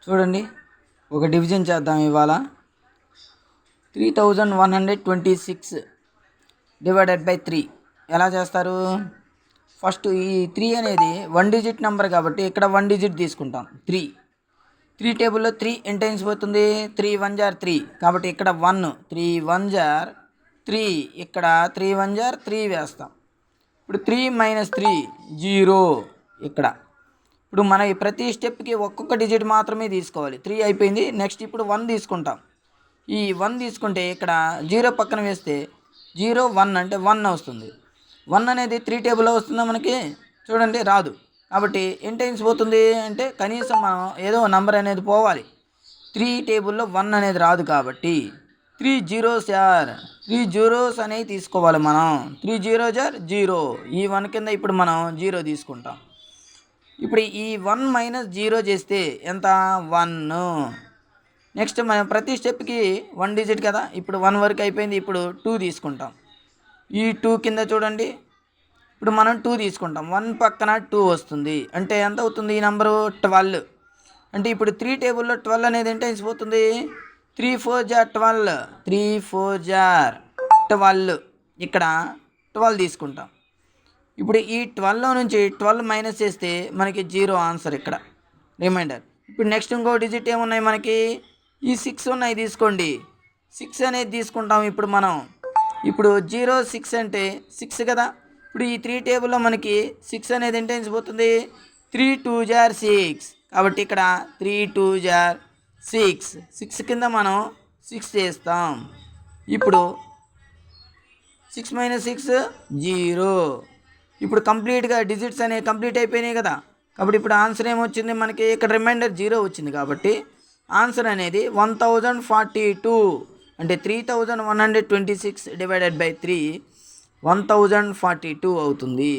చూడండి, ఒక డివిజన్ చేద్దాం ఇవాళ. 3126 డివైడెడ్ బై 3 ఎలా చేస్తారు? ఫస్ట్ ఈ 3 అనేది 1 డిజిట్ నెంబర్ కాబట్టి ఇక్కడ 1 డిజిట్ తీసుకుంటాం. 3 టేబుల్లో 3 ఎన్ని టైమ్స్ పోతుంది? 3 1 జార్ 3 కాబట్టి ఇక్కడ 1, 3 1 జార్ 3, ఇక్కడ 3 1 జార్ 3 వేస్తాం. ఇప్పుడు 3 మైనస్ 3 0 ఇక్కడ. ఇప్పుడు మన ప్రతి స్టెప్కి ఒక్కొక్క డిజిట్ మాత్రమే తీసుకోవాలి. 3 అయిపోయింది. నెక్స్ట్ ఇప్పుడు 1 తీసుకుంటాం. ఈ 1 తీసుకుంటే ఇక్కడ 0 పక్కన వేస్తే 0 1 అంటే 1 వస్తుంది. 1 అనేది 3 టేబుల్లో వస్తుందా మనకి? చూడండి, రాదు. కాబట్టి ఎన్ని టైమ్స్ పోతుంది అంటే కనీసం మనం ఏదో నంబర్ అనేది పోవాలి. 3 టేబుల్లో 1 అనేది రాదు కాబట్టి 3 zeros జార్ 3 zeros అనేవి తీసుకోవాలి మనం. 3 0 జార్ 0. ఈ 1 కింద ఇప్పుడు మనం 0 తీసుకుంటాం. ఇప్పుడు ఈ 1 మైనస్ 0 చేస్తే ఎంత? 1. నెక్స్ట్ మనం ప్రతి స్టెప్కి 1 డిజిట్ కదా, ఇప్పుడు 1 వరకు అయిపోయింది. ఇప్పుడు 2 తీసుకుంటాం. ఈ 2 కింద చూడండి, ఇప్పుడు మనం 2 తీసుకుంటాం. 1 పక్కన 2 వస్తుంది అంటే ఎంత అవుతుంది ఈ నెంబరు? 12. అంటే ఇప్పుడు 3 టేబుల్లో 12 అనేది ఎంత అయిపోతుంది? 3 4 జార్ 12, 3 4 జార్ 12. ఇక్కడ 12 తీసుకుంటాం. ఇప్పుడు ఈ 12 నుంచి 12 మైనస్ చేస్తే మనకి 0 ఆన్సర్ ఇక్కడ రిమైండర్. ఇప్పుడు నెక్స్ట్ ఇంకో డిజిట్ ఏమున్నాయి మనకి? ఈ 6 ఉన్నాయి తీసుకోండి. 6 అనేది తీసుకుంటాం ఇప్పుడు మనం. ఇప్పుడు 0 6 అంటే 6 కదా. ఇప్పుడు ఈ 3 టేబుల్లో మనకి 6 అనేది ఎంత పోతుంది? 3 2 జార్ 6 కాబట్టి ఇక్కడ 3 2 జార్ 6 కింద మనం 6 చేస్తాం. ఇప్పుడు 6 మైనస్ 6 0. ఇప్పుడు కంప్లీట్గా డిజిట్స్ అనేవి కంప్లీట్ అయిపోయినాయి కదా. కాబట్టి ఇప్పుడు ఆన్సర్ ఏమొచ్చింది మనకి? ఇక్కడ రిమైండర్ 0 వచ్చింది కాబట్టి ఆన్సర్ అనేది 1042 అంటే 3126 డివైడెడ్ బై 3 1042 అవుతుంది.